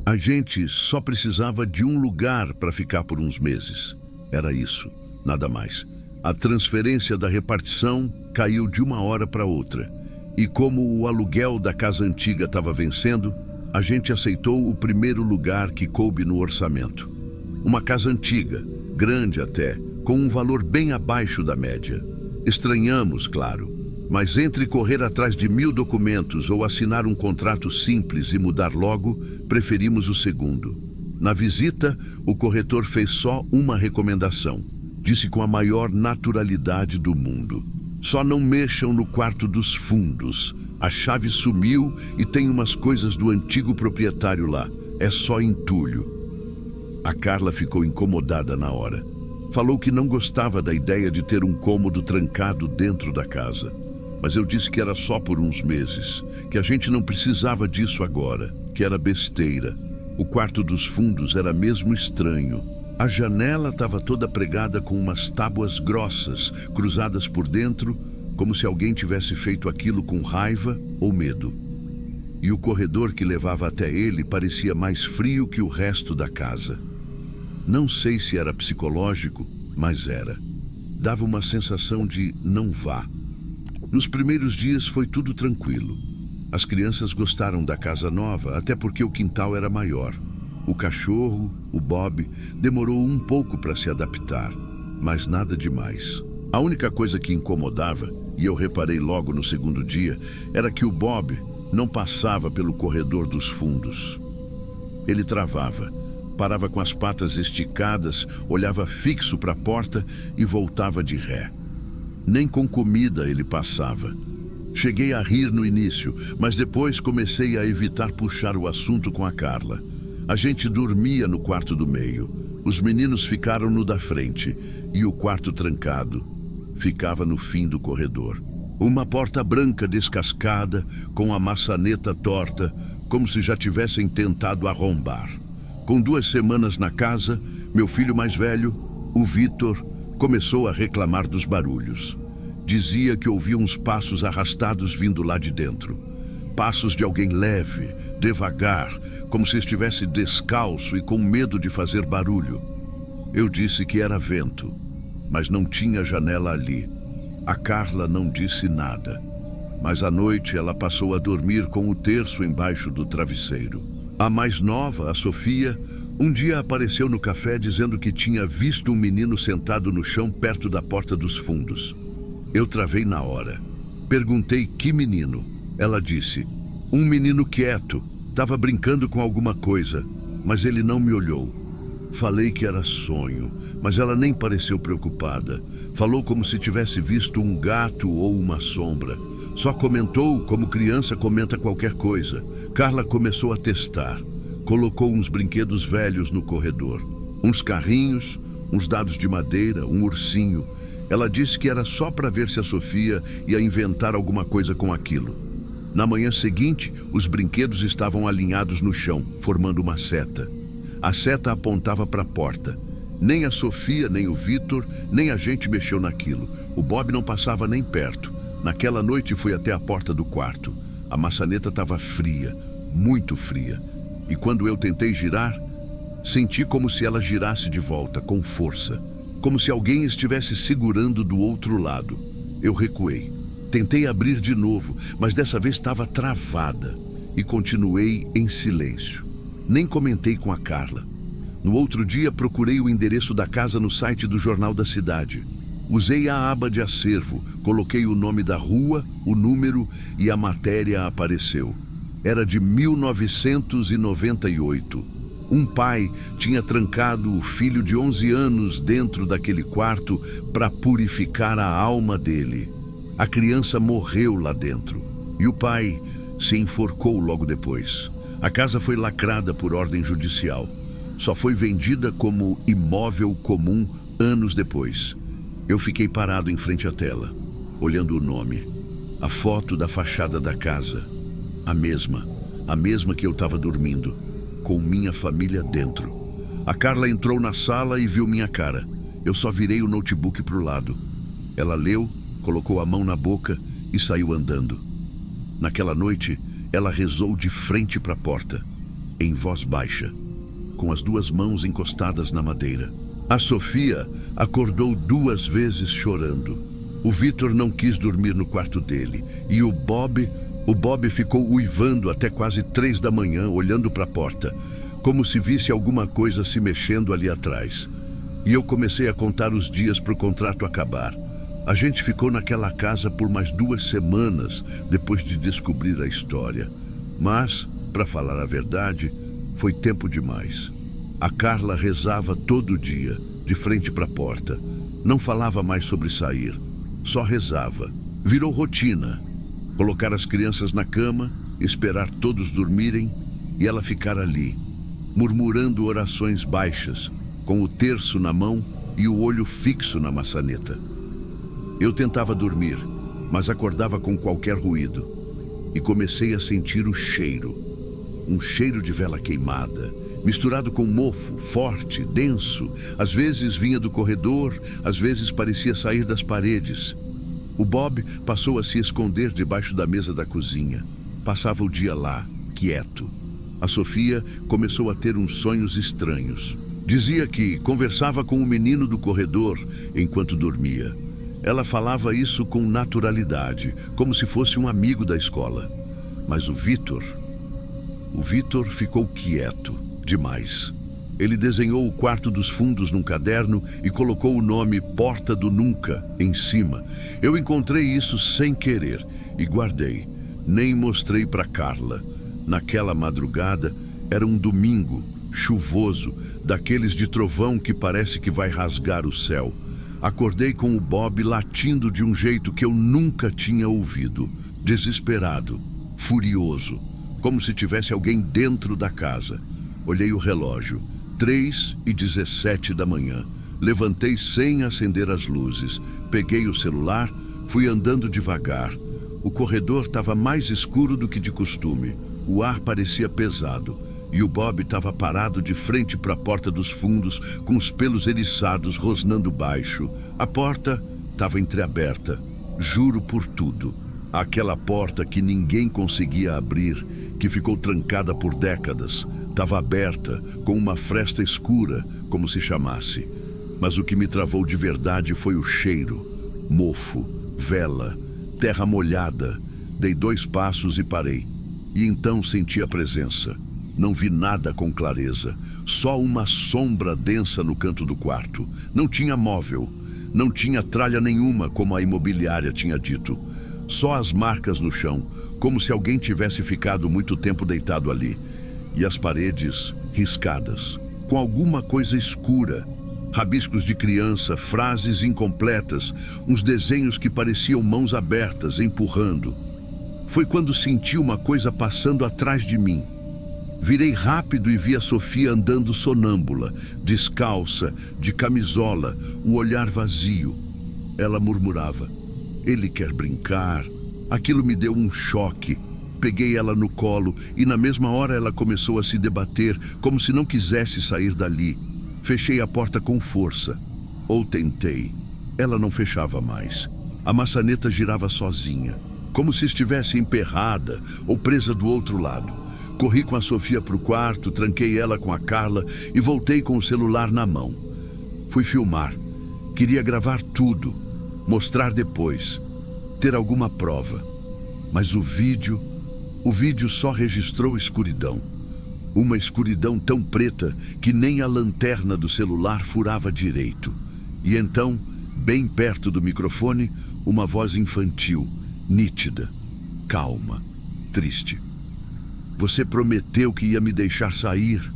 A gente só precisava de um lugar para ficar por uns meses. Era isso, nada mais. A transferência da repartição caiu de uma hora para outra. E como o aluguel da casa antiga estava vencendo, a gente aceitou o primeiro lugar que coube no orçamento. Uma casa antiga, grande até, com um valor bem abaixo da média. Estranhamos, claro, mas entre correr atrás de 1000 documentos ou assinar um contrato simples e mudar logo, preferimos o segundo. Na visita, o corretor fez só uma recomendação. Disse com a maior naturalidade do mundo: só não mexam no quarto dos fundos. A chave sumiu e tem umas coisas do antigo proprietário lá. É só entulho. A Carla ficou incomodada na hora. Falou que não gostava da ideia de ter um cômodo trancado dentro da casa. Mas eu disse que era só por uns meses, que a gente não precisava disso agora, que era besteira. O quarto dos fundos era mesmo estranho. A janela estava toda pregada com umas tábuas grossas, cruzadas por dentro, como se alguém tivesse feito aquilo com raiva ou medo. E o corredor que levava até ele parecia mais frio que o resto da casa. Não sei se era psicológico, mas era. Dava uma sensação de não vá. Nos primeiros dias foi tudo tranquilo. As crianças gostaram da casa nova, até porque o quintal era maior. O cachorro, o Bob, demorou um pouco para se adaptar, mas nada demais. A única coisa que incomodava, e eu reparei logo no segundo dia, era que o Bob não passava pelo corredor dos fundos. Ele travava, parava com as patas esticadas, olhava fixo para a porta e voltava de ré. Nem com comida ele passava. Cheguei a rir no início, mas depois comecei a evitar puxar o assunto com a Carla. A gente dormia no quarto do meio. Os meninos ficaram no da frente e o quarto trancado ficava no fim do corredor. Uma porta branca descascada, com a maçaneta torta, como se já tivessem tentado arrombar. Com 2 semanas na casa, meu filho mais velho, o Vitor, começou a reclamar dos barulhos. Dizia que ouvia uns passos arrastados vindo lá de dentro. Passos de alguém leve, devagar, como se estivesse descalço e com medo de fazer barulho. Eu disse que era vento, mas não tinha janela ali. A Carla não disse nada, mas à noite ela passou a dormir com o terço embaixo do travesseiro. A mais nova, a Sofia, um dia apareceu no café dizendo que tinha visto um menino sentado no chão perto da porta dos fundos. Eu travei na hora. Perguntei que menino. Ela disse: um menino quieto, estava brincando com alguma coisa, mas ele não me olhou. Falei que era sonho, mas ela nem pareceu preocupada. Falou como se tivesse visto um gato ou uma sombra. Só comentou como criança comenta qualquer coisa. Carla começou a testar. Colocou uns brinquedos velhos no corredor. Uns carrinhos, uns dados de madeira, um ursinho. Ela disse que era só para ver se a Sofia ia inventar alguma coisa com aquilo. Na manhã seguinte, os brinquedos estavam alinhados no chão, formando uma seta. A seta apontava para a porta. Nem a Sofia, nem o Vitor, nem a gente mexeu naquilo. O Bob não passava nem perto. Naquela noite fui até a porta do quarto. A maçaneta estava fria, muito fria. E quando eu tentei girar, senti como se ela girasse de volta, com força. Como se alguém estivesse segurando do outro lado. Eu recuei. Tentei abrir de novo, mas dessa vez estava travada. E continuei em silêncio. Nem comentei com a Carla. No outro dia, procurei o endereço da casa no site do Jornal da Cidade. Usei a aba de acervo, coloquei o nome da rua, o número e a matéria apareceu. Era de 1998. Um pai tinha trancado o filho de 11 anos dentro daquele quarto para purificar a alma dele. A criança morreu lá dentro e o pai se enforcou logo depois. A casa foi lacrada por ordem judicial. Só foi vendida como imóvel comum anos depois. Eu fiquei parado em frente à tela, olhando o nome, a foto da fachada da casa, a mesma que eu estava dormindo, com minha família dentro. A Carla entrou na sala e viu minha cara. Eu só virei o notebook para o lado. Ela leu, colocou a mão na boca e saiu andando. Naquela noite, ela rezou de frente para a porta. em voz baixa, com as duas mãos encostadas na madeira. A Sofia acordou 2 vezes chorando. O Vitor não quis dormir no quarto dele e o Bob ficou uivando até quase 3 da manhã, olhando para a porta, como se visse alguma coisa se mexendo ali atrás. E eu comecei a contar os dias para o contrato acabar. A gente ficou naquela casa por mais 2 semanas depois de descobrir a história. Mas, para falar a verdade, foi tempo demais. A Carla rezava todo dia, de frente para a porta. Não falava mais sobre sair, só rezava. Virou rotina. Colocar as crianças na cama, esperar todos dormirem e ela ficar ali, murmurando orações baixas, com o terço na mão e o olho fixo na maçaneta. Eu tentava dormir, mas acordava com qualquer ruído e comecei a sentir o cheiro. Um cheiro de vela queimada, misturado com mofo, forte, denso. Às vezes vinha do corredor, às vezes parecia sair das paredes. O Bob passou a se esconder debaixo da mesa da cozinha. Passava o dia lá, quieto. A Sofia começou a ter uns sonhos estranhos. Dizia que conversava com o menino do corredor enquanto dormia. Ela falava isso com naturalidade, como se fosse um amigo da escola. Mas o Vitor ficou quieto demais. Ele desenhou o quarto dos fundos num caderno e colocou o nome Porta do Nunca em cima. Eu encontrei isso sem querer e guardei. Nem mostrei para Carla. Naquela madrugada, era um domingo, chuvoso, daqueles de trovão que parece que vai rasgar o céu. Acordei com o Bob latindo de um jeito que eu nunca tinha ouvido. Desesperado, furioso, como se tivesse alguém dentro da casa. Olhei o relógio, 3h17 da manhã. Levantei sem acender as luzes. Peguei o celular, fui andando devagar. O corredor estava mais escuro do que de costume. O ar parecia pesado. E o Bob estava parado de frente para a porta dos fundos, com os pelos eriçados rosnando baixo. A porta estava entreaberta. Juro por tudo. Aquela porta que ninguém conseguia abrir, que ficou trancada por décadas, estava aberta, com uma fresta escura, como se chamasse. Mas o que me travou de verdade foi o cheiro. Mofo, vela, terra molhada. Dei 2 passos e parei. E então senti a presença. Não vi nada com clareza, só uma sombra densa no canto do quarto. Não tinha móvel, não tinha tralha nenhuma, como a imobiliária tinha dito. Só as marcas no chão, como se alguém tivesse ficado muito tempo deitado ali. E as paredes riscadas, com alguma coisa escura. Rabiscos de criança, frases incompletas, uns desenhos que pareciam mãos abertas, empurrando. Foi quando senti uma coisa passando atrás de mim. Virei rápido e vi a Sofia andando sonâmbula, descalça, de camisola, o olhar vazio. Ela murmurava: "Ele quer brincar." Aquilo me deu um choque. Peguei ela no colo e na mesma hora ela começou a se debater, como se não quisesse sair dali. Fechei a porta com força. Ou tentei. Ela não fechava mais. A maçaneta girava sozinha, como se estivesse emperrada ou presa do outro lado. Corri com a Sofia para o quarto, tranquei ela com a Carla e voltei com o celular na mão. Fui filmar. Queria gravar tudo, mostrar depois, ter alguma prova. Mas o vídeo só registrou escuridão. Uma escuridão tão preta que nem a lanterna do celular furava direito. E então, bem perto do microfone, uma voz infantil, nítida, calma, triste. "Você prometeu que ia me deixar sair."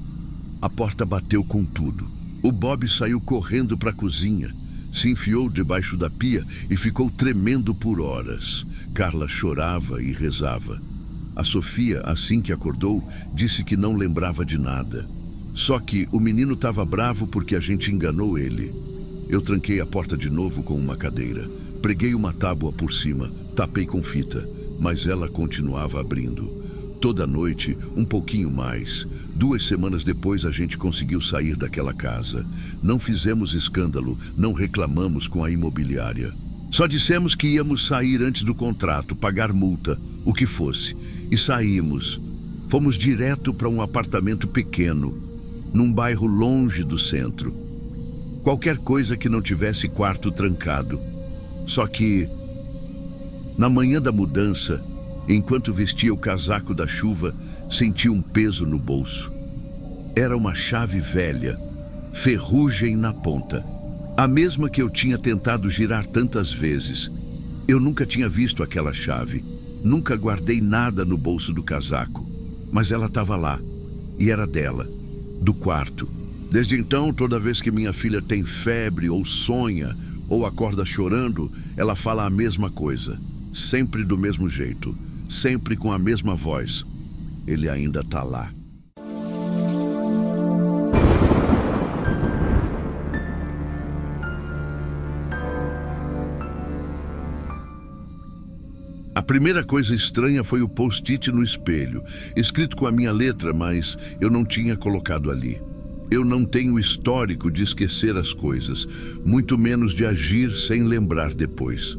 A porta bateu com tudo. O Bob saiu correndo para a cozinha, se enfiou debaixo da pia e ficou tremendo por horas. Carla chorava e rezava. A Sofia, assim que acordou, disse que não lembrava de nada. Só que o menino estava bravo porque a gente enganou ele. Eu tranquei a porta de novo com uma cadeira. Preguei uma tábua por cima, tapei com fita, mas ela continuava abrindo. Toda noite, um pouquinho mais. 2 semanas depois a gente conseguiu sair daquela casa. Não fizemos escândalo, não reclamamos com a imobiliária. Só dissemos que íamos sair antes do contrato, pagar multa, o que fosse. E saímos. Fomos direto para um apartamento pequeno, num bairro longe do centro. Qualquer coisa que não tivesse quarto trancado. Só que, na manhã da mudança, enquanto vestia o casaco da chuva, senti um peso no bolso. Era uma chave velha, ferrugem na ponta. A mesma que eu tinha tentado girar tantas vezes. Eu nunca tinha visto aquela chave. Nunca guardei nada no bolso do casaco. Mas ela estava lá. E era dela, do quarto. Desde então, toda vez que minha filha tem febre, ou sonha, ou acorda chorando, ela fala a mesma coisa. Sempre do mesmo jeito. Sempre com a mesma voz. Ele ainda está lá. A primeira coisa estranha foi o post-it no espelho, escrito com a minha letra, mas eu não tinha colocado ali. Eu não tenho histórico de esquecer as coisas, muito menos de agir sem lembrar depois.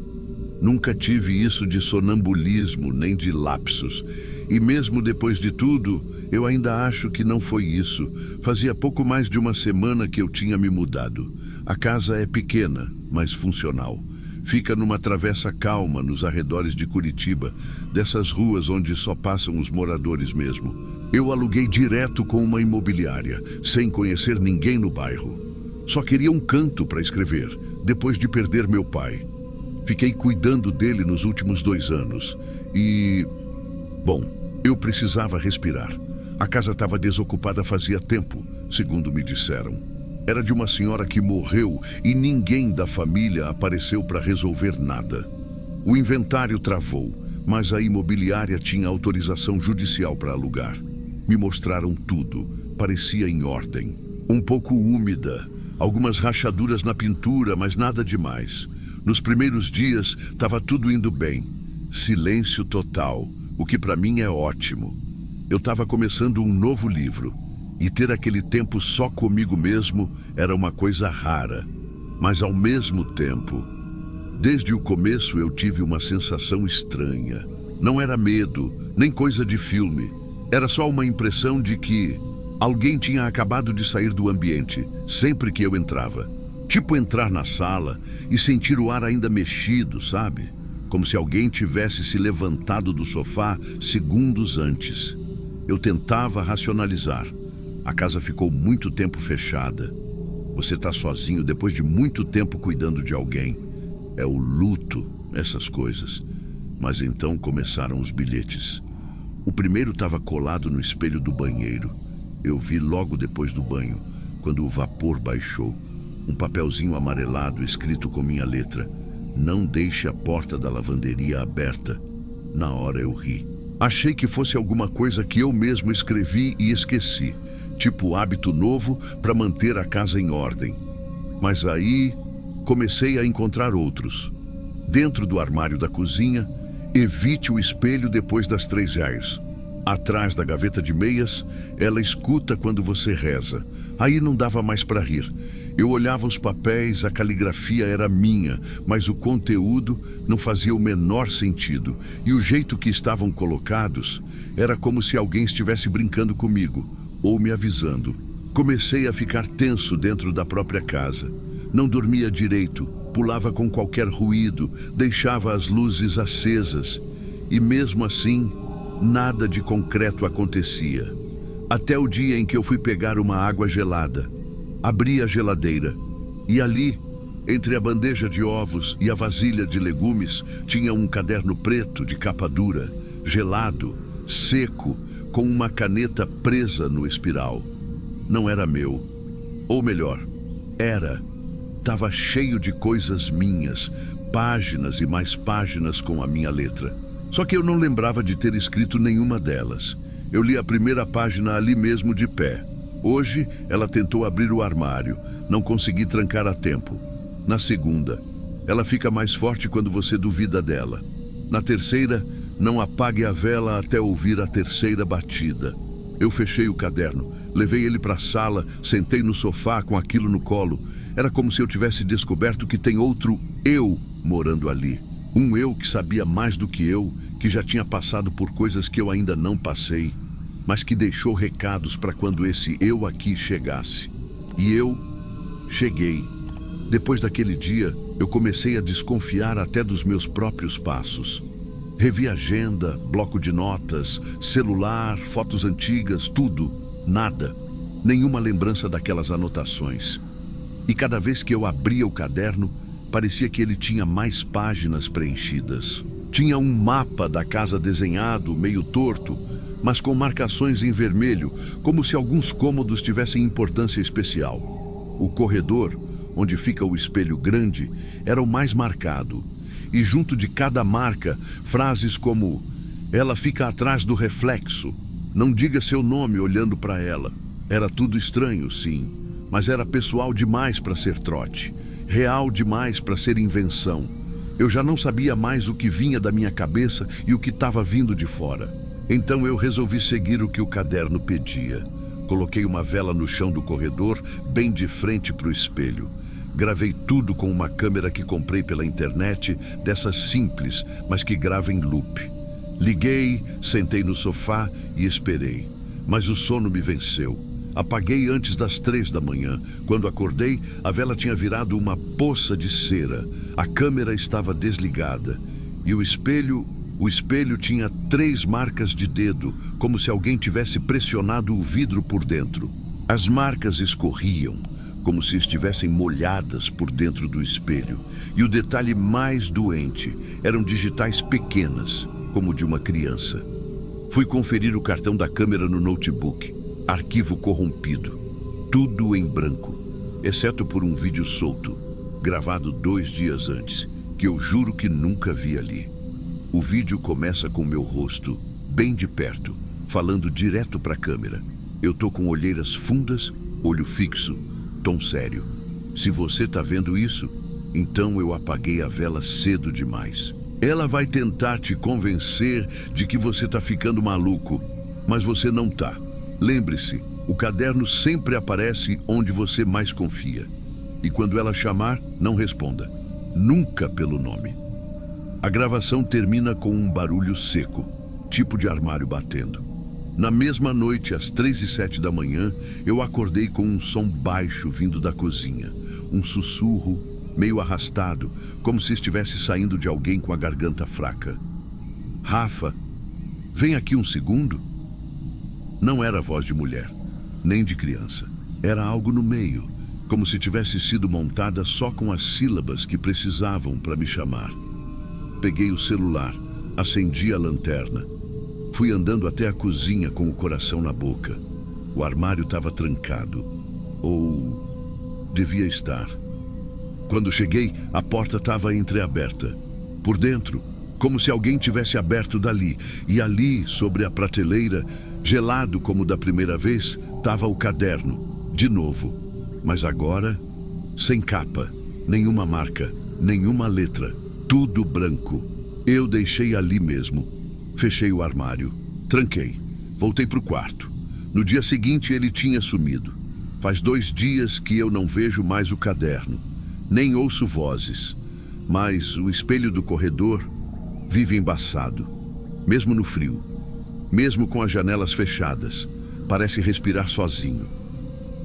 Nunca tive isso de sonambulismo, nem de lapsos. E mesmo depois de tudo, eu ainda acho que não foi isso. Fazia pouco mais de uma semana que eu tinha me mudado. A casa é pequena, mas funcional. Fica numa travessa calma nos arredores de Curitiba, dessas ruas onde só passam os moradores mesmo. Eu aluguei direto com uma imobiliária, sem conhecer ninguém no bairro. Só queria um canto para escrever, depois de perder meu pai. Fiquei cuidando dele nos últimos 2 anos e... Bom, eu precisava respirar. A casa estava desocupada fazia tempo, segundo me disseram. Era de uma senhora que morreu e ninguém da família apareceu para resolver nada. O inventário travou, mas a imobiliária tinha autorização judicial para alugar. Me mostraram tudo, parecia em ordem. Um pouco úmida, algumas rachaduras na pintura, mas nada demais. Nos primeiros dias, estava tudo indo bem. Silêncio total, o que para mim é ótimo. Eu estava começando um novo livro. E ter aquele tempo só comigo mesmo era uma coisa rara. Mas ao mesmo tempo, desde o começo eu tive uma sensação estranha. Não era medo, nem coisa de filme. Era só uma impressão de que alguém tinha acabado de sair do ambiente, sempre que eu entrava. Tipo entrar na sala e sentir o ar ainda mexido, sabe? Como se alguém tivesse se levantado do sofá segundos antes. Eu tentava racionalizar. A casa ficou muito tempo fechada. Você está sozinho depois de muito tempo cuidando de alguém. É o luto, essas coisas. Mas então começaram os bilhetes. O primeiro estava colado no espelho do banheiro. Eu vi logo depois do banho, quando o vapor baixou. Um papelzinho amarelado escrito com minha letra. Não deixe a porta da lavanderia aberta. Na hora eu ri. Achei que fosse alguma coisa que eu mesmo escrevi e esqueci. Tipo hábito novo para manter a casa em ordem. Mas aí comecei a encontrar outros. Dentro do armário da cozinha, evite o espelho depois das 3 reais. Atrás da gaveta de meias, ela escuta quando você reza. Aí não dava mais para rir. Eu olhava os papéis, a caligrafia era minha, mas o conteúdo não fazia o menor sentido. E o jeito que estavam colocados era como se alguém estivesse brincando comigo, ou me avisando. Comecei a ficar tenso dentro da própria casa. Não dormia direito, pulava com qualquer ruído, deixava as luzes acesas. E mesmo assim, nada de concreto acontecia. Até o dia em que eu fui pegar uma água gelada. Abri a geladeira e ali, entre a bandeja de ovos e a vasilha de legumes, tinha um caderno preto de capa dura, gelado, seco, com uma caneta presa no espiral. Não era meu. Ou melhor, era. Estava cheio de coisas minhas, páginas e mais páginas com a minha letra. Só que eu não lembrava de ter escrito nenhuma delas. Eu li a primeira página ali mesmo de pé. Hoje, ela tentou abrir o armário. Não consegui trancar a tempo. Na segunda, ela fica mais forte quando você duvida dela. Na terceira, não apague a vela até ouvir a terceira batida. Eu fechei o caderno, levei ele para a sala, sentei no sofá com aquilo no colo. Era como se eu tivesse descoberto que tem outro eu morando ali. Um eu que sabia mais do que eu, que já tinha passado por coisas que eu ainda não passei. mas que deixou recados para quando esse eu aqui chegasse. E eu cheguei. Depois daquele dia, eu comecei a desconfiar até dos meus próprios passos. Revi agenda, bloco de notas, celular, fotos antigas, tudo, nada. Nenhuma lembrança daquelas anotações. E cada vez que eu abria o caderno, parecia que ele tinha mais páginas preenchidas. Tinha um mapa da casa desenhado, meio torto, mas com marcações em vermelho, como se alguns cômodos tivessem importância especial. O corredor, onde fica o espelho grande, era o mais marcado. E junto de cada marca, frases como: "Ela fica atrás do reflexo. Não diga seu nome olhando para ela." Era tudo estranho, sim, mas era pessoal demais para ser trote, real demais para ser invenção. Eu já não sabia mais o que vinha da minha cabeça e o que estava vindo de fora. Então eu resolvi seguir o que o caderno pedia. Coloquei uma vela no chão do corredor, bem de frente para o espelho. Gravei tudo com uma câmera que comprei pela internet, dessas simples, mas que grava em loop. Liguei, sentei no sofá e esperei. Mas o sono me venceu. Apaguei antes das 3 da manhã. Quando acordei, a vela tinha virado uma poça de cera. A câmera estava desligada. E o espelho tinha 3 marcas de dedo, como se alguém tivesse pressionado o vidro por dentro. As marcas escorriam, como se estivessem molhadas por dentro do espelho. E o detalhe mais doente, eram digitais pequenas, como de uma criança. Fui conferir o cartão da câmera no notebook. Arquivo corrompido. Tudo em branco, exceto por um vídeo solto, gravado 2 dias antes, que eu juro que nunca vi ali. O vídeo começa com meu rosto, bem de perto, falando direto para a câmera. Eu tô com olheiras fundas, olho fixo, tom sério. Se você tá vendo isso, então eu apaguei a vela cedo demais. Ela vai tentar te convencer de que você tá ficando maluco, mas você não tá. Lembre-se, o caderno sempre aparece onde você mais confia. E quando ela chamar, não responda. Nunca pelo nome. A gravação termina com um barulho seco, tipo de armário batendo. Na mesma noite, às 3h07 da manhã, eu acordei com um som baixo vindo da cozinha. Um sussurro, meio arrastado, como se estivesse saindo de alguém com a garganta fraca. "Rafa, vem aqui um segundo." Não era voz de mulher, nem de criança. Era algo no meio, como se tivesse sido montada só com as sílabas que precisavam para me chamar. Peguei o celular, acendi a lanterna. Fui andando até a cozinha com o coração na boca. O armário estava trancado. Ou devia estar. Quando cheguei, a porta estava entreaberta. Por dentro, como se alguém tivesse aberto dali. E ali, sobre a prateleira, gelado como da primeira vez, estava o caderno, de novo. Mas agora, sem capa, nenhuma marca, nenhuma letra, tudo branco. Eu deixei ali mesmo. Fechei o armário, tranquei, voltei para o quarto. No dia seguinte ele tinha sumido. Faz 2 dias que eu não vejo mais o caderno, nem ouço vozes. Mas o espelho do corredor vive embaçado, mesmo no frio. Mesmo com as janelas fechadas, parece respirar sozinho.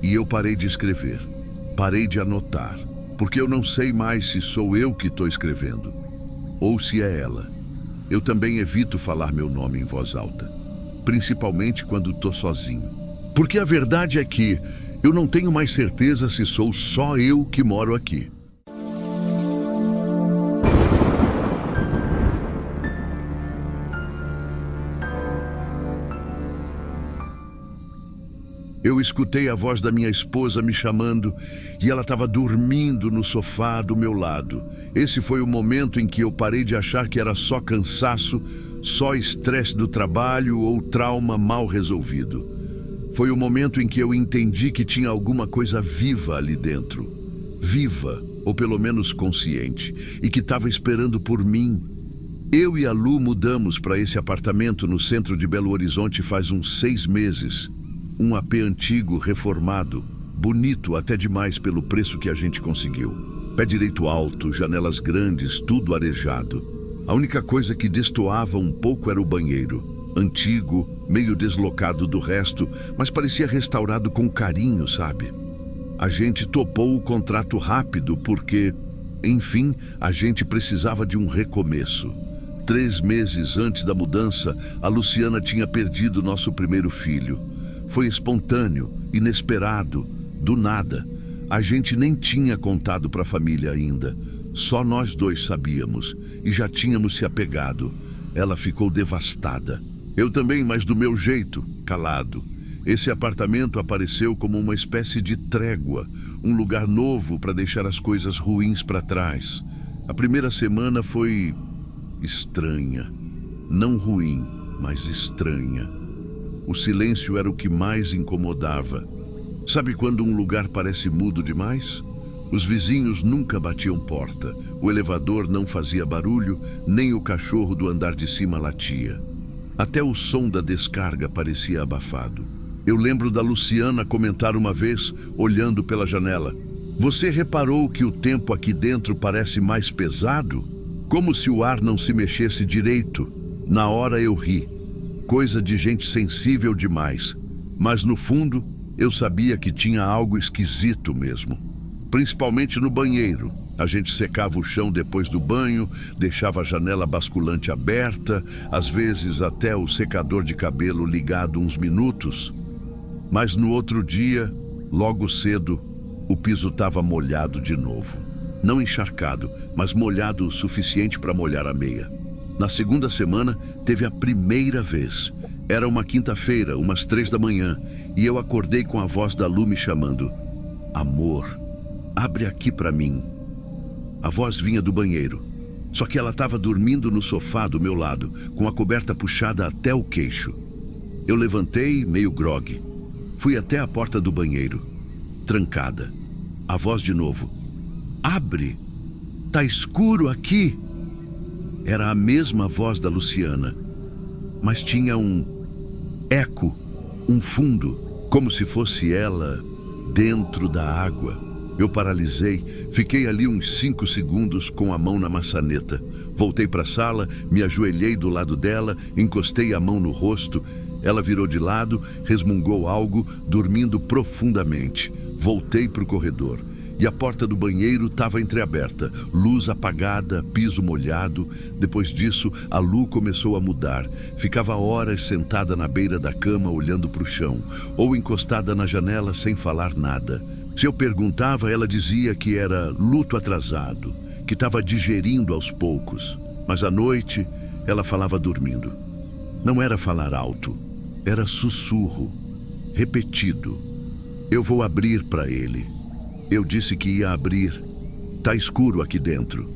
E eu parei de escrever, parei de anotar, porque eu não sei mais se sou eu que estou escrevendo, ou se é ela. Eu também evito falar meu nome em voz alta, principalmente quando estou sozinho. Porque a verdade é que eu não tenho mais certeza se sou só eu que moro aqui. Eu escutei a voz da minha esposa me chamando e ela estava dormindo no sofá do meu lado. Esse foi o momento em que eu parei de achar que era só cansaço, só estresse do trabalho ou trauma mal resolvido. Foi o momento em que eu entendi que tinha alguma coisa viva ali dentro. Viva, ou pelo menos consciente, e que estava esperando por mim. Eu e a Lu mudamos para esse apartamento no centro de Belo Horizonte faz uns 6 meses. Um AP antigo, reformado, bonito até demais pelo preço que a gente conseguiu. Pé direito alto, janelas grandes, tudo arejado. A única coisa que destoava um pouco era o banheiro. Antigo, meio deslocado do resto, mas parecia restaurado com carinho, sabe? A gente topou o contrato rápido porque, enfim, a gente precisava de um recomeço. 3 meses antes da mudança, a Luciana tinha perdido nosso primeiro filho. Foi espontâneo, inesperado, do nada. A gente nem tinha contado para a família ainda. Só nós 2 sabíamos e já tínhamos se apegado. Ela ficou devastada. Eu também, mas do meu jeito, calado. Esse apartamento apareceu como uma espécie de trégua, um lugar novo para deixar as coisas ruins para trás. A primeira semana foi estranha. Não ruim, mas estranha. O silêncio era o que mais incomodava. Sabe quando um lugar parece mudo demais? Os vizinhos nunca batiam porta, o elevador não fazia barulho, nem o cachorro do andar de cima latia. Até o som da descarga parecia abafado. Eu lembro da Luciana comentar uma vez, olhando pela janela: "Você reparou que o tempo aqui dentro parece mais pesado? Como se o ar não se mexesse direito." Na hora eu ri. Coisa de gente sensível demais. Mas no fundo, eu sabia que tinha algo esquisito mesmo. Principalmente no banheiro. A gente secava o chão depois do banho, deixava a janela basculante aberta, às vezes até o secador de cabelo ligado uns minutos. Mas no outro dia, logo cedo, o piso estava molhado de novo. Não encharcado, mas molhado o suficiente para molhar a meia. Na segunda semana, teve a primeira vez. Era uma quinta-feira, umas 3 da manhã, e eu acordei com a voz da Lu me chamando: "Amor, abre aqui para mim." A voz vinha do banheiro, só que ela estava dormindo no sofá do meu lado, com a coberta puxada até o queixo. Eu levantei, meio grogue. Fui até a porta do banheiro, trancada. A voz de novo: "Abre! Tá escuro aqui!" Era a mesma voz da Luciana, mas tinha um eco, um fundo, como se fosse ela dentro da água. Eu paralisei, fiquei ali uns 5 segundos com a mão na maçaneta. Voltei para a sala, me ajoelhei do lado dela, encostei a mão no rosto. Ela virou de lado, resmungou algo, dormindo profundamente. Voltei para o corredor. E a porta do banheiro estava entreaberta, luz apagada, piso molhado. Depois disso, a Lu começou a mudar. Ficava horas sentada na beira da cama olhando para o chão, ou encostada na janela sem falar nada. Se eu perguntava, ela dizia que era luto atrasado, que estava digerindo aos poucos. Mas à noite, ela falava dormindo. Não era falar alto, era sussurro, repetido. "Eu vou abrir para ele." Eu disse que ia abrir. "Tá escuro aqui dentro."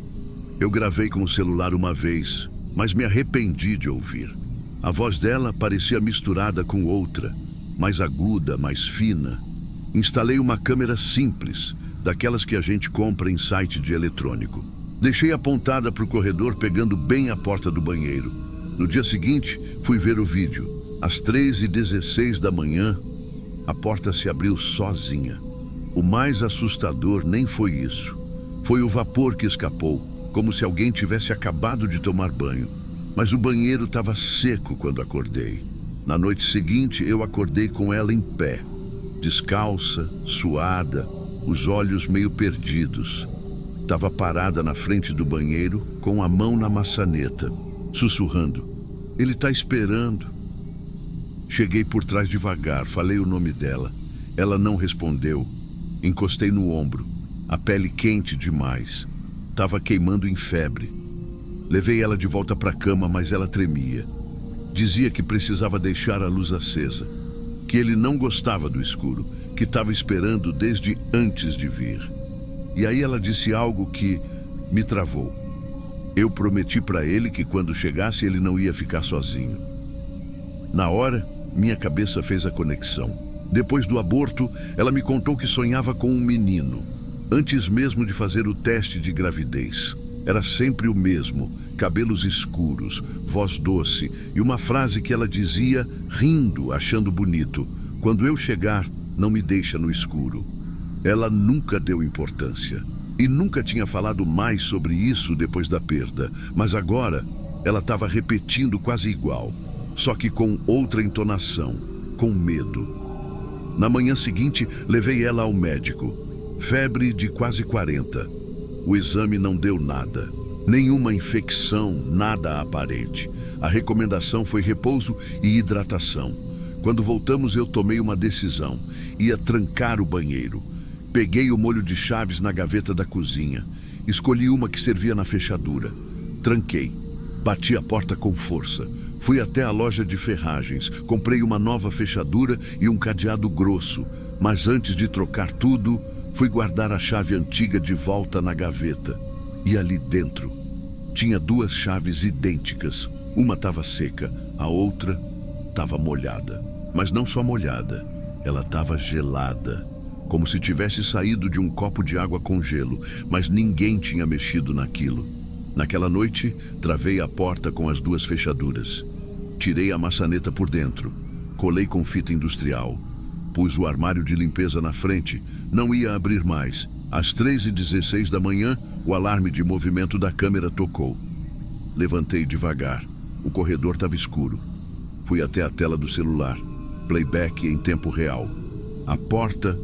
Eu gravei com o celular uma vez, mas me arrependi de ouvir. A voz dela parecia misturada com outra, mais aguda, mais fina. Instalei uma câmera simples, daquelas que a gente compra em site de eletrônico. Deixei apontada para o corredor, pegando bem a porta do banheiro. No dia seguinte, fui ver o vídeo. Às 3h16 da manhã, a porta se abriu sozinha. O mais assustador nem foi isso. Foi o vapor que escapou, como se alguém tivesse acabado de tomar banho. Mas o banheiro estava seco quando acordei. Na noite seguinte, eu acordei com ela em pé, descalça, suada, os olhos meio perdidos. Estava parada na frente do banheiro, com a mão na maçaneta, sussurrando: "Ele está esperando." Cheguei por trás devagar, falei o nome dela. Ela não respondeu. Encostei no ombro, a pele quente demais. Estava queimando em febre. Levei ela de volta para a cama, mas ela tremia. Dizia que precisava deixar a luz acesa, que ele não gostava do escuro, que estava esperando desde antes de vir. E aí ela disse algo que me travou. Eu prometi para ele que quando chegasse ele não ia ficar sozinho. Na hora, minha cabeça fez a conexão. Depois do aborto, ela me contou que sonhava com um menino, antes mesmo de fazer o teste de gravidez. Era sempre o mesmo, cabelos escuros, voz doce e uma frase que ela dizia rindo, achando bonito: "Quando eu chegar, não me deixa no escuro." Ela nunca deu importância e nunca tinha falado mais sobre isso depois da perda, mas agora ela estava repetindo quase igual. só que com outra entonação, com medo. Na manhã seguinte, levei ela ao médico. Febre de quase 40. O exame não deu nada. Nenhuma infecção, nada aparente. A recomendação foi repouso e hidratação. Quando voltamos, eu tomei uma decisão. Ia trancar o banheiro. Peguei o molho de chaves na gaveta da cozinha. Escolhi uma que servia na fechadura. Tranquei. Bati a porta com força. Fui até a loja de ferragens. Comprei uma nova fechadura e um cadeado grosso. Mas antes de trocar tudo, fui guardar a chave antiga de volta na gaveta. E ali dentro tinha duas chaves idênticas. Uma estava seca, a outra estava molhada. Mas não só molhada, ela estava gelada. Como se tivesse saído de um copo de água com gelo, mas ninguém tinha mexido naquilo. Naquela noite, travei a porta com as duas fechaduras. Tirei a maçaneta por dentro, colei com fita industrial. Pus o armário de limpeza na frente, não ia abrir mais. Às 3h16 da manhã, o alarme de movimento da câmera tocou. Levantei devagar. O corredor estava escuro. Fui até a tela do celular. Playback em tempo real. A porta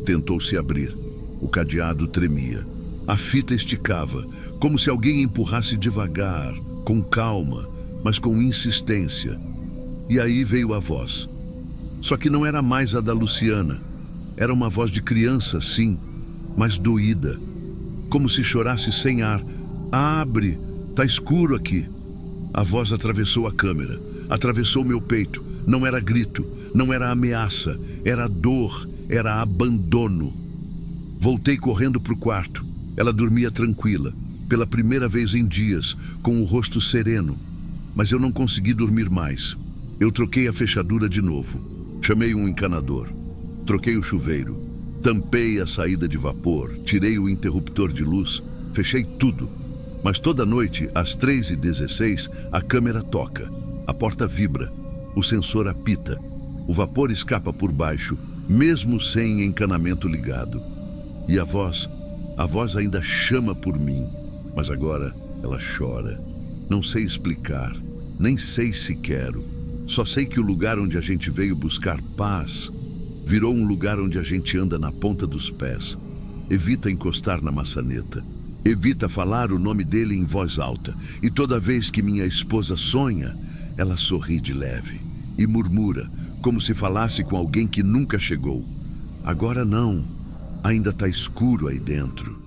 tentou se abrir. O cadeado tremia. A fita esticava, como se alguém empurrasse devagar, com calma, mas com insistência. E aí veio a voz. Só que não era mais a da Luciana. Era uma voz de criança, sim, mas doída. Como se chorasse sem ar. Abre, tá escuro aqui. A voz atravessou a câmera, atravessou meu peito. Não era grito, não era ameaça, era dor, era abandono. Voltei correndo pro quarto. Ela dormia tranquila, pela primeira vez em dias, com o rosto sereno. Mas eu não consegui dormir mais. Eu troquei a fechadura de novo. Chamei um encanador. Troquei o chuveiro. Tampei a saída de vapor. Tirei o interruptor de luz. Fechei tudo. Mas toda noite, às 3h16, a câmera toca. A porta vibra. O sensor apita. O vapor escapa por baixo, mesmo sem encanamento ligado. E a voz ainda chama por mim. Mas agora ela chora. Não sei explicar. Nem sei se quero. Só sei que o lugar onde a gente veio buscar paz virou um lugar onde a gente anda na ponta dos pés. Evita encostar na maçaneta. Evita falar o nome dele em voz alta. E toda vez que minha esposa sonha, ela sorri de leve e murmura, como se falasse com alguém que nunca chegou. Agora não. Ainda está escuro aí dentro.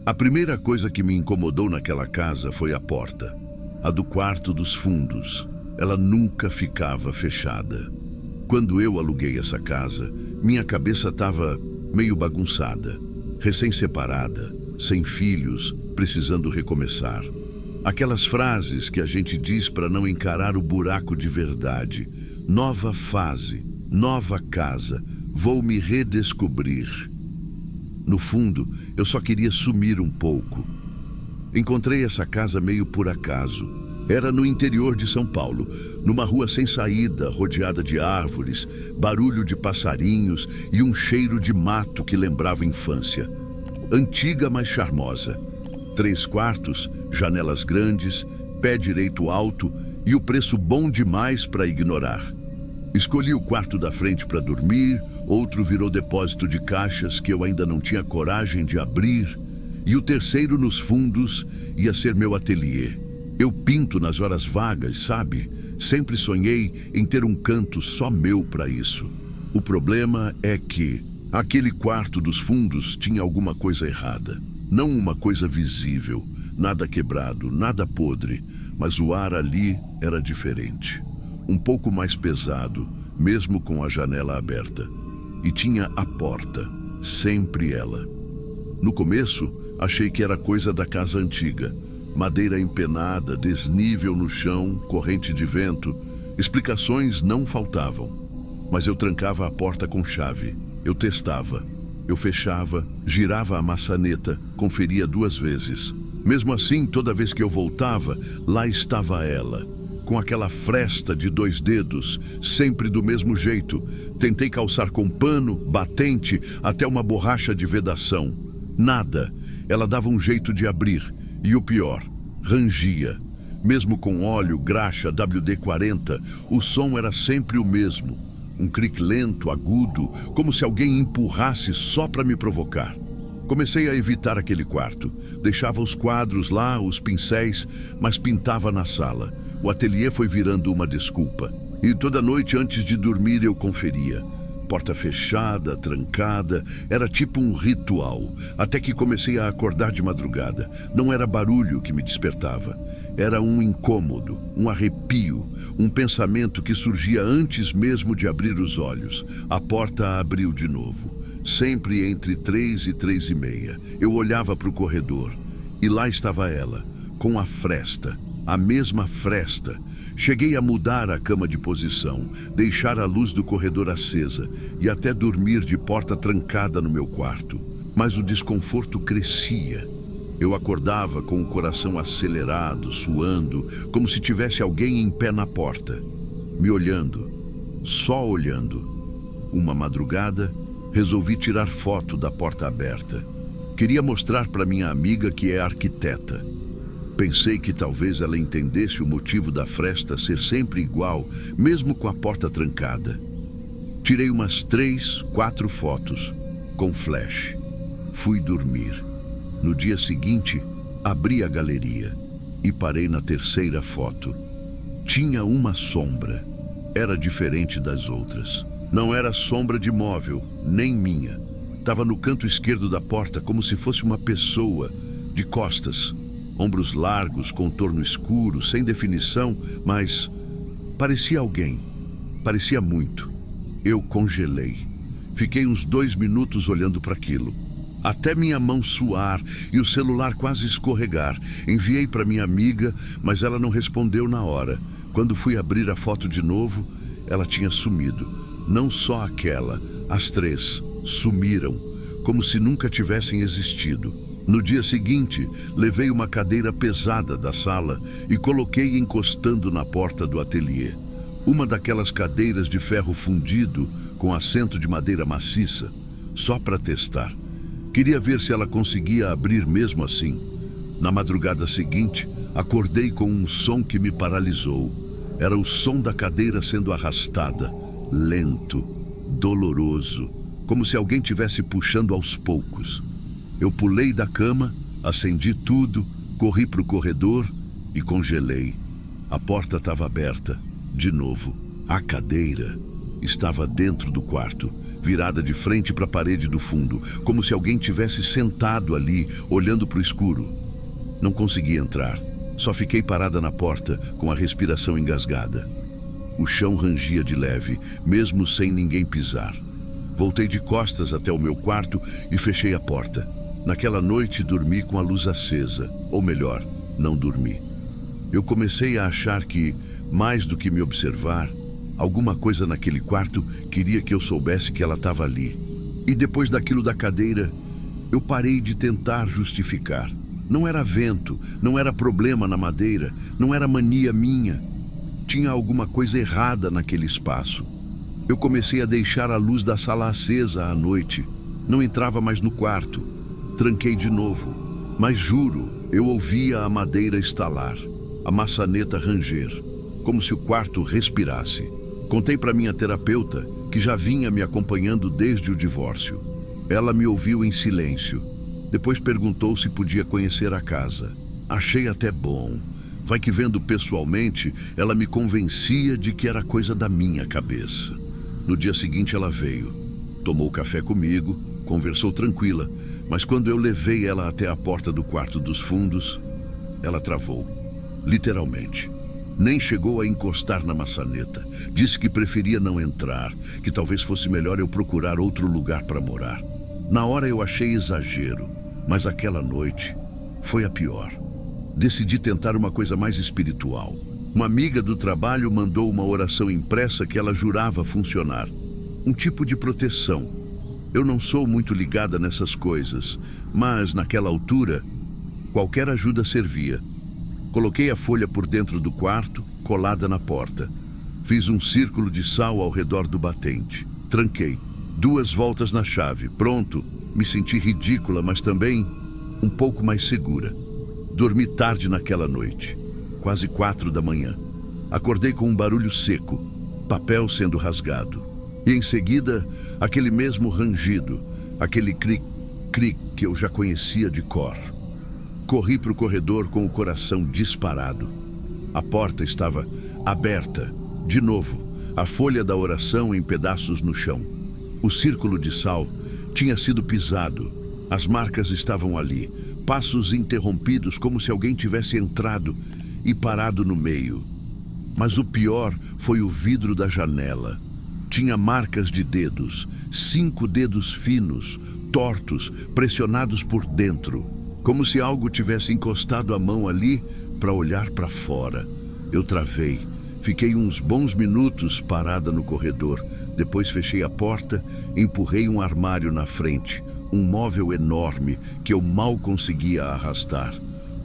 A primeira coisa que me incomodou naquela casa foi a porta, a do quarto dos fundos. Ela nunca ficava fechada. Quando eu aluguei essa casa, minha cabeça estava meio bagunçada, recém-separada, sem filhos, precisando recomeçar. Aquelas frases que a gente diz para não encarar o buraco de verdade. Nova fase, nova casa, vou me redescobrir. No fundo, eu só queria sumir um pouco. Encontrei essa casa meio por acaso. Era no interior de São Paulo, numa rua sem saída, rodeada de árvores, barulho de passarinhos e um cheiro de mato que lembrava infância. Antiga, mas charmosa. 3 quartos, janelas grandes, pé direito alto e o preço bom demais para ignorar. Escolhi o quarto da frente para dormir, outro virou depósito de caixas que eu ainda não tinha coragem de abrir, e o terceiro nos fundos ia ser meu ateliê. Eu pinto nas horas vagas, sabe? Sempre sonhei em ter um canto só meu para isso. O problema é que aquele quarto dos fundos tinha alguma coisa errada. Não uma coisa visível, nada quebrado, nada podre, mas o ar ali era diferente. Um pouco mais pesado, mesmo com a janela aberta. E tinha a porta, sempre ela. No começo, achei que era coisa da casa antiga. Madeira empenada, desnível no chão, corrente de vento. Explicações não faltavam. Mas eu trancava a porta com chave. Eu testava. Eu fechava, girava a maçaneta, conferia 2 vezes. Mesmo assim, toda vez que eu voltava, lá estava ela. com aquela fresta de 2 dedos, sempre do mesmo jeito. Tentei calçar com pano, batente, até uma borracha de vedação. Nada. Ela dava um jeito de abrir. E o pior, rangia. Mesmo com óleo, graxa, WD-40, o som era sempre o mesmo. Um clique lento, agudo, como se alguém empurrasse só para me provocar. Comecei a evitar aquele quarto. Deixava os quadros lá, os pincéis, mas pintava na sala. O ateliê foi virando uma desculpa. E toda noite antes de dormir eu conferia. Porta fechada, trancada, era tipo um ritual. Até que comecei a acordar de madrugada. Não era barulho que me despertava. Era um incômodo, um arrepio, um pensamento que surgia antes mesmo de abrir os olhos. A porta abriu de novo. Sempre entre 3 e 3:30. Eu olhava para o corredor. E lá estava ela, com a fresta. A mesma fresta. Cheguei a mudar a cama de posição, deixar a luz do corredor acesa e até dormir de porta trancada no meu quarto. Mas o desconforto crescia. Eu acordava com o coração acelerado, suando, como se tivesse alguém em pé na porta, me olhando, só olhando. Uma madrugada, resolvi tirar foto da porta aberta. Queria mostrar para minha amiga que é arquiteta. Pensei que talvez ela entendesse o motivo da fresta ser sempre igual, mesmo com a porta trancada. Tirei umas 3, 4 fotos, com flash. Fui dormir. No dia seguinte, abri a galeria e parei na 3ª foto. Tinha uma sombra. Era diferente das outras. Não era sombra de móvel, nem minha. Estava no canto esquerdo da porta, como se fosse uma pessoa, de costas. Ombros largos, contorno escuro, sem definição, mas parecia alguém. Parecia muito. Eu congelei. Fiquei uns 2 minutos olhando para aquilo. Até minha mão suar e o celular quase escorregar. Enviei para minha amiga, mas ela não respondeu na hora. Quando fui abrir a foto de novo, ela tinha sumido. Não só aquela, as 3 sumiram, como se nunca tivessem existido. No dia seguinte, levei uma cadeira pesada da sala e coloquei encostando na porta do ateliê. Uma daquelas cadeiras de ferro fundido com assento de madeira maciça, só para testar. Queria ver se ela conseguia abrir mesmo assim. Na madrugada seguinte, acordei com um som que me paralisou. Era o som da cadeira sendo arrastada, lento, doloroso, como se alguém tivesse puxando aos poucos. Eu pulei da cama, acendi tudo, corri para o corredor e congelei. A porta estava aberta, de novo. A cadeira estava dentro do quarto, virada de frente para a parede do fundo, como se alguém tivesse sentado ali, olhando para o escuro. Não consegui entrar, só fiquei parada na porta, com a respiração engasgada. O chão rangia de leve, mesmo sem ninguém pisar. Voltei de costas até o meu quarto e fechei a porta. Naquela noite dormi com a luz acesa, ou melhor, não dormi. Eu comecei a achar que, mais do que me observar, alguma coisa naquele quarto queria que eu soubesse que ela estava ali. E depois daquilo da cadeira, eu parei de tentar justificar. Não era vento, não era problema na madeira, não era mania minha. Tinha alguma coisa errada naquele espaço. Eu comecei a deixar a luz da sala acesa à noite. Não entrava mais no quarto. Tranquei de novo, mas juro, eu ouvia a madeira estalar, a maçaneta ranger, como se o quarto respirasse. Contei para minha terapeuta, que já vinha me acompanhando desde o divórcio. Ela me ouviu em silêncio. Depois perguntou se podia conhecer a casa. Achei até bom. Vai que vendo pessoalmente, ela me convencia de que era coisa da minha cabeça. No dia seguinte ela veio, tomou café comigo, conversou tranquila, mas quando eu levei ela até a porta do quarto dos fundos, ela travou, literalmente. Nem chegou a encostar na maçaneta. Disse que preferia não entrar, que talvez fosse melhor eu procurar outro lugar para morar. Na hora eu achei exagero, mas aquela noite foi a pior. Decidi tentar uma coisa mais espiritual. Uma amiga do trabalho mandou uma oração impressa que ela jurava funcionar. Um tipo de proteção. Eu não sou muito ligada nessas coisas, mas naquela altura, qualquer ajuda servia. Coloquei a folha por dentro do quarto, colada na porta. Fiz um círculo de sal ao redor do batente. Tranquei. 2 voltas na chave. Pronto. Me senti ridícula, mas também um pouco mais segura. Dormi tarde naquela noite. Quase 4 da manhã. Acordei com um barulho seco. Papel sendo rasgado. E em seguida, aquele mesmo rangido. Aquele cric-cric que eu já conhecia de cor. Corri para o corredor com o coração disparado. A porta estava aberta. De novo, a folha da oração em pedaços no chão. O círculo de sal tinha sido pisado. As marcas estavam ali, passos interrompidos como se alguém tivesse entrado e parado no meio. Mas o pior foi o vidro da janela. Tinha marcas de dedos, 5 dedos finos, tortos, pressionados por dentro. Como se algo tivesse encostado a mão ali para olhar para fora. Eu travei. Fiquei uns bons minutos parada no corredor. Depois fechei a porta, empurrei um armário na frente. Um móvel enorme que eu mal conseguia arrastar.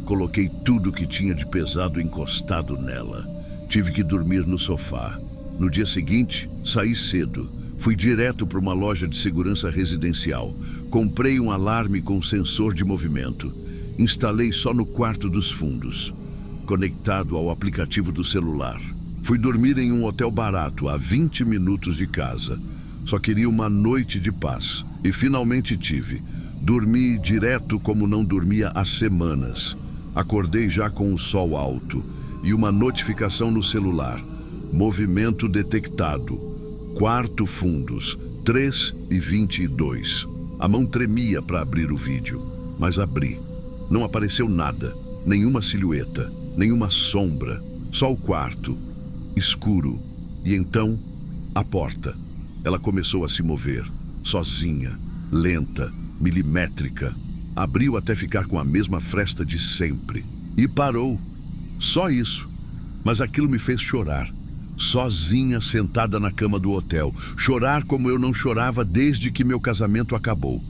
Coloquei tudo que tinha de pesado encostado nela. Tive que dormir no sofá. No dia seguinte, saí cedo. Fui direto para uma loja de segurança residencial. Comprei um alarme com sensor de movimento. Instalei só no quarto dos fundos, conectado ao aplicativo do celular. Fui dormir em um hotel barato, a 20 minutos de casa. Só queria uma noite de paz. E finalmente tive. Dormi direto como não dormia há semanas. Acordei já com o sol alto e uma notificação no celular. Movimento detectado. Quarto fundos, 3:22. A mão tremia para abrir o vídeo, mas abri. Não apareceu nada, nenhuma silhueta, nenhuma sombra, só o quarto, escuro. E então, a porta. Ela começou a se mover, sozinha, lenta, milimétrica. Abriu até ficar com a mesma fresta de sempre. E parou. Só isso. Mas aquilo me fez chorar. Sozinha, sentada na cama do hotel. Chorar como eu não chorava desde que meu casamento acabou.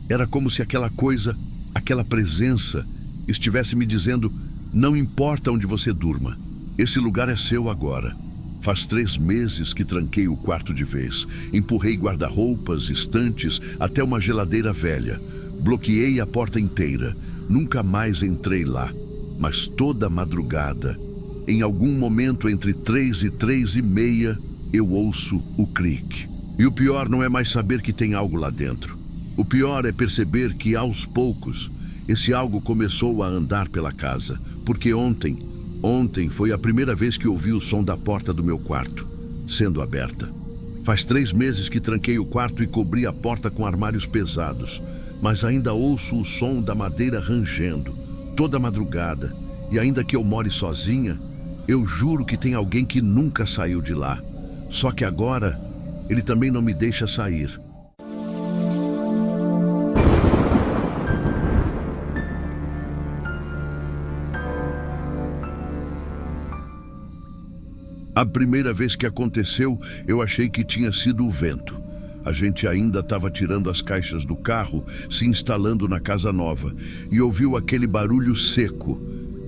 Era como se aquela coisa, aquela presença, estivesse me dizendo: não importa onde você durma, esse lugar é seu agora. Faz 3 meses que tranquei o quarto de vez. Empurrei guarda-roupas, estantes, até uma geladeira velha. Bloqueei a porta inteira. Nunca mais entrei lá. Mas toda madrugada, em algum momento entre 3 e 3:30, eu ouço o cric. E o pior não é mais saber que tem algo lá dentro. O pior é perceber que, aos poucos, esse algo começou a andar pela casa. Porque ontem foi a primeira vez que ouvi o som da porta do meu quarto sendo aberta. Faz 3 meses que tranquei o quarto e cobri a porta com armários pesados. Mas ainda ouço o som da madeira rangendo, toda madrugada. E ainda que eu more sozinha, eu juro que tem alguém que nunca saiu de lá. Só que agora, ele também não me deixa sair. A primeira vez que aconteceu, eu achei que tinha sido o vento. A gente ainda estava tirando as caixas do carro, se instalando na casa nova, e ouviu aquele barulho seco.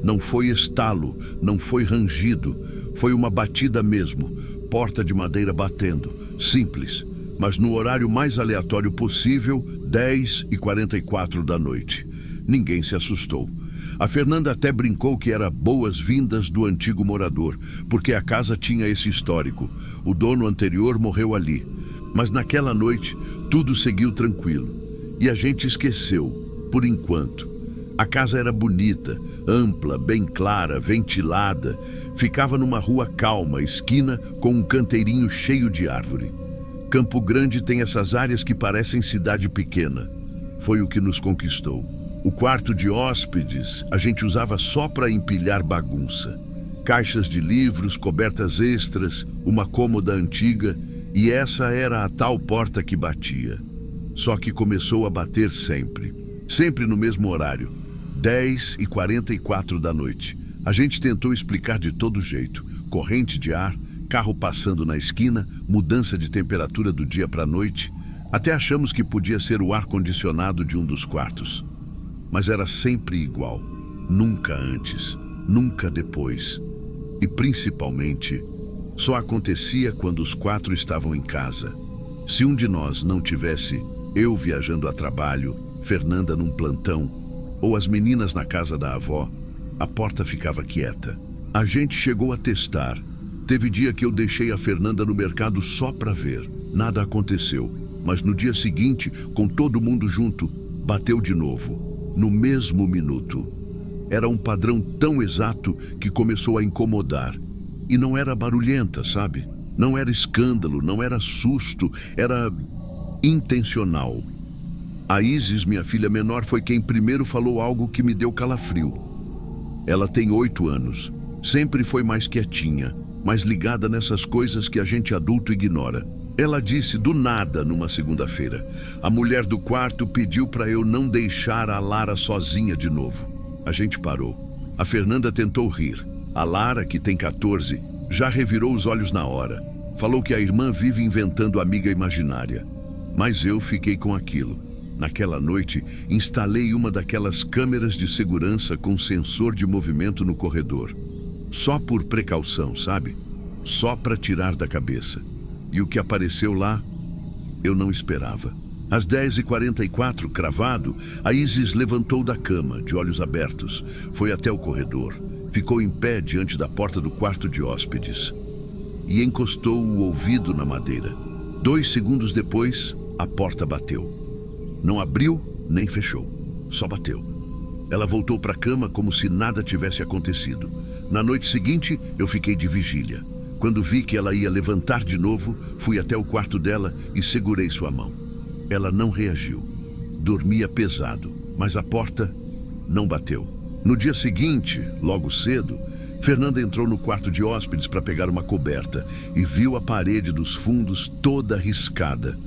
Não foi estalo, não foi rangido, foi uma batida mesmo, porta de madeira batendo, simples, mas no horário mais aleatório possível, 10:44 da noite. Ninguém se assustou. A Fernanda até brincou que era boas-vindas do antigo morador, porque a casa tinha esse histórico. O dono anterior morreu ali. Mas naquela noite, tudo seguiu tranquilo. E a gente esqueceu, por enquanto. A casa era bonita, ampla, bem clara, ventilada. Ficava numa rua calma, esquina, com um canteirinho cheio de árvore. Campo Grande tem essas áreas que parecem cidade pequena. Foi o que nos conquistou. O quarto de hóspedes a gente usava só para empilhar bagunça. Caixas de livros, cobertas extras, uma cômoda antiga, e essa era a tal porta que batia. Só que começou a bater sempre. Sempre no mesmo horário, 10:44 da noite. A gente tentou explicar de todo jeito. Corrente de ar, carro passando na esquina, mudança de temperatura do dia para a noite. Até achamos que podia ser o ar-condicionado de um dos quartos. Mas era sempre igual. Nunca antes, nunca depois. E principalmente, só acontecia quando os 4 estavam em casa. Se um de nós não tivesse, eu viajando a trabalho, Fernanda num plantão, ou as meninas na casa da avó, a porta ficava quieta. A gente chegou a testar. Teve dia que eu deixei a Fernanda no mercado só para ver. Nada aconteceu. Mas no dia seguinte, com todo mundo junto, bateu de novo. No mesmo minuto. Era um padrão tão exato que começou a incomodar. E não era barulhenta, sabe? Não era escândalo, não era susto, era intencional. A Isis, minha filha menor, foi quem primeiro falou algo que me deu calafrio. Ela tem 8 anos. Sempre foi mais quietinha, mais ligada nessas coisas que a gente adulto ignora. Ela disse do nada numa segunda-feira. A mulher do quarto pediu para eu não deixar a Lara sozinha de novo. A gente parou. A Fernanda tentou rir. A Lara, que tem 14, já revirou os olhos na hora. Falou que a irmã vive inventando amiga imaginária. Mas eu fiquei com aquilo. Naquela noite, instalei uma daquelas câmeras de segurança com sensor de movimento no corredor. Só por precaução, sabe? Só para tirar da cabeça. E o que apareceu lá, eu não esperava. Às 10h44, cravado, a Isis levantou da cama, de olhos abertos. Foi até o corredor. Ficou em pé diante da porta do quarto de hóspedes. E encostou o ouvido na madeira. 2 segundos depois, a porta bateu. Não abriu, nem fechou. Só bateu. Ela voltou para a cama como se nada tivesse acontecido. Na noite seguinte, eu fiquei de vigília. Quando vi que ela ia levantar de novo, fui até o quarto dela e segurei sua mão. Ela não reagiu. Dormia pesado, mas a porta não bateu. No dia seguinte, logo cedo, Fernanda entrou no quarto de hóspedes para pegar uma coberta e viu a parede dos fundos toda riscada.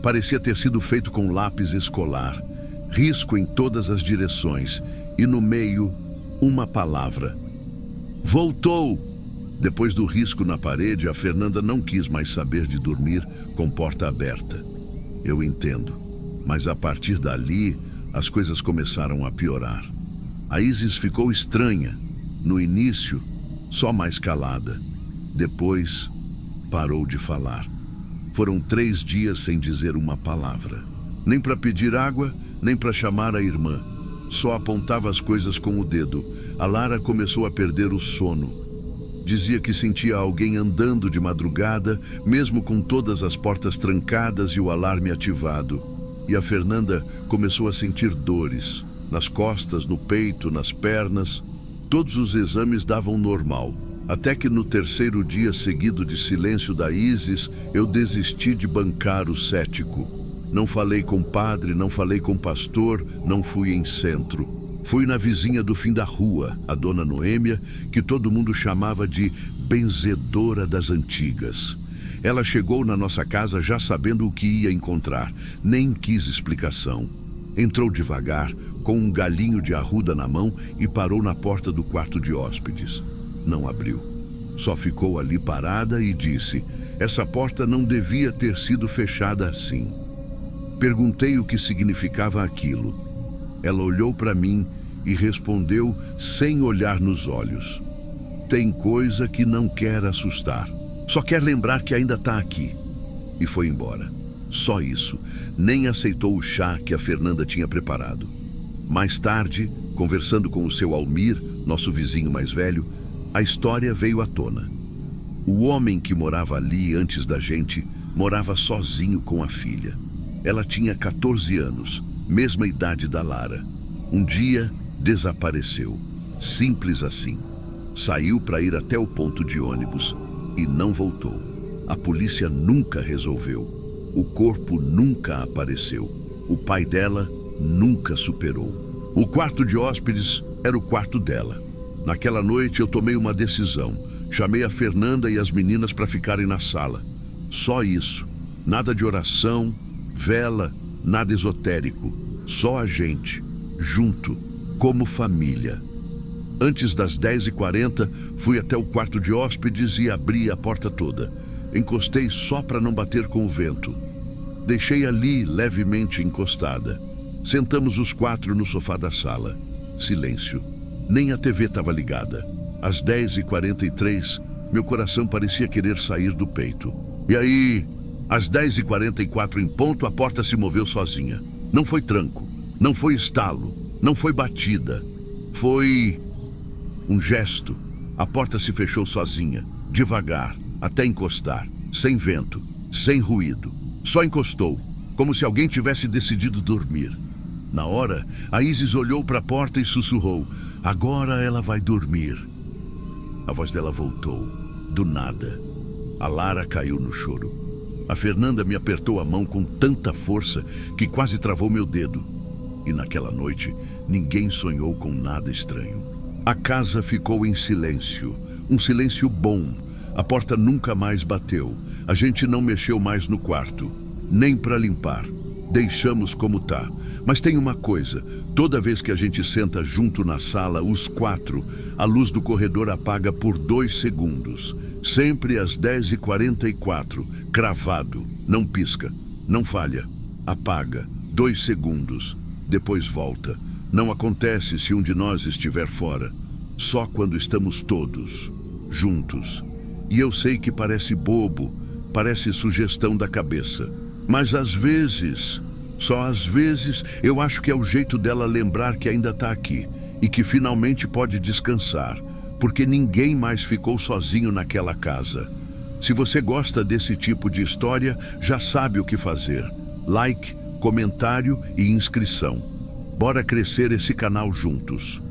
Parecia ter sido feito com lápis escolar. Risco em todas as direções e no meio, uma palavra. Voltou! Depois do risco na parede, a Fernanda não quis mais saber de dormir com porta aberta. Eu entendo, mas a partir dali, as coisas começaram a piorar. A Isis ficou estranha. No início, só mais calada. Depois, parou de falar. Foram 3 dias sem dizer uma palavra. Nem para pedir água, nem para chamar a irmã. Só apontava as coisas com o dedo. A Lara começou a perder o sono. Dizia que sentia alguém andando de madrugada, mesmo com todas as portas trancadas e o alarme ativado. E a Fernanda começou a sentir dores, nas costas, no peito, nas pernas. Todos os exames davam normal. Até que no 3º dia seguido de silêncio da Isis, eu desisti de bancar o cético. Não falei com padre, não falei com pastor, não fui em centro. Fui na vizinha do fim da rua, a dona Noêmia, que todo mundo chamava de benzedora das antigas. Ela chegou na nossa casa já sabendo o que ia encontrar, nem quis explicação. Entrou devagar, com um galinho de arruda na mão e parou na porta do quarto de hóspedes. Não abriu. Só ficou ali parada e disse: essa porta não devia ter sido fechada assim. Perguntei o que significava aquilo. Ela olhou para mim e respondeu sem olhar nos olhos: tem coisa que não quer assustar. Só quer lembrar que ainda está aqui. E foi embora. Só isso. Nem aceitou o chá que a Fernanda tinha preparado. Mais tarde, conversando com o seu Almir, nosso vizinho mais velho, a história veio à tona. O homem que morava ali antes da gente morava sozinho com a filha. Ela tinha 14 anos, mesma idade da Lara. Um dia, desapareceu. Simples assim. Saiu para ir até o ponto de ônibus e não voltou. A polícia nunca resolveu. O corpo nunca apareceu. O pai dela nunca superou. O quarto de hóspedes era o quarto dela. Naquela noite eu tomei uma decisão. Chamei a Fernanda e as meninas para ficarem na sala. Só isso. Nada de oração, vela, nada esotérico. Só a gente, junto, como família. Antes das 10h40, fui até o quarto de hóspedes e abri a porta toda. Encostei só para não bater com o vento. Deixei ali, levemente encostada. Sentamos os 4 no sofá da sala. Silêncio. Nem a TV estava ligada. Às 10h43, meu coração parecia querer sair do peito. E aí, às 10h44 em ponto, a porta se moveu sozinha. Não foi tranco, não foi estalo, não foi batida. Foi um gesto. A porta se fechou sozinha, devagar, até encostar, sem vento, sem ruído. Só encostou, como se alguém tivesse decidido dormir. Na hora, a Isis olhou para a porta e sussurrou: "Agora ela vai dormir." A voz dela voltou, do nada. A Lara caiu no choro. A Fernanda me apertou a mão com tanta força que quase travou meu dedo. E naquela noite, ninguém sonhou com nada estranho. A casa ficou em silêncio, um silêncio bom. A porta nunca mais bateu. A gente não mexeu mais no quarto, nem para limpar. Deixamos como tá. Mas tem uma coisa, toda vez que a gente senta junto na sala, os quatro, a luz do corredor apaga por 2 segundos. Sempre às 10h44, cravado. Não pisca, não falha. Apaga, 2 segundos. Depois volta. Não acontece se um de nós estiver fora. Só quando estamos todos, juntos. E eu sei que parece bobo, parece sugestão da cabeça. Mas às vezes, só às vezes, eu acho que é o jeito dela lembrar que ainda está aqui e que finalmente pode descansar, porque ninguém mais ficou sozinho naquela casa. Se você gosta desse tipo de história, já sabe o que fazer. Like, comentário e inscrição. Bora crescer esse canal juntos.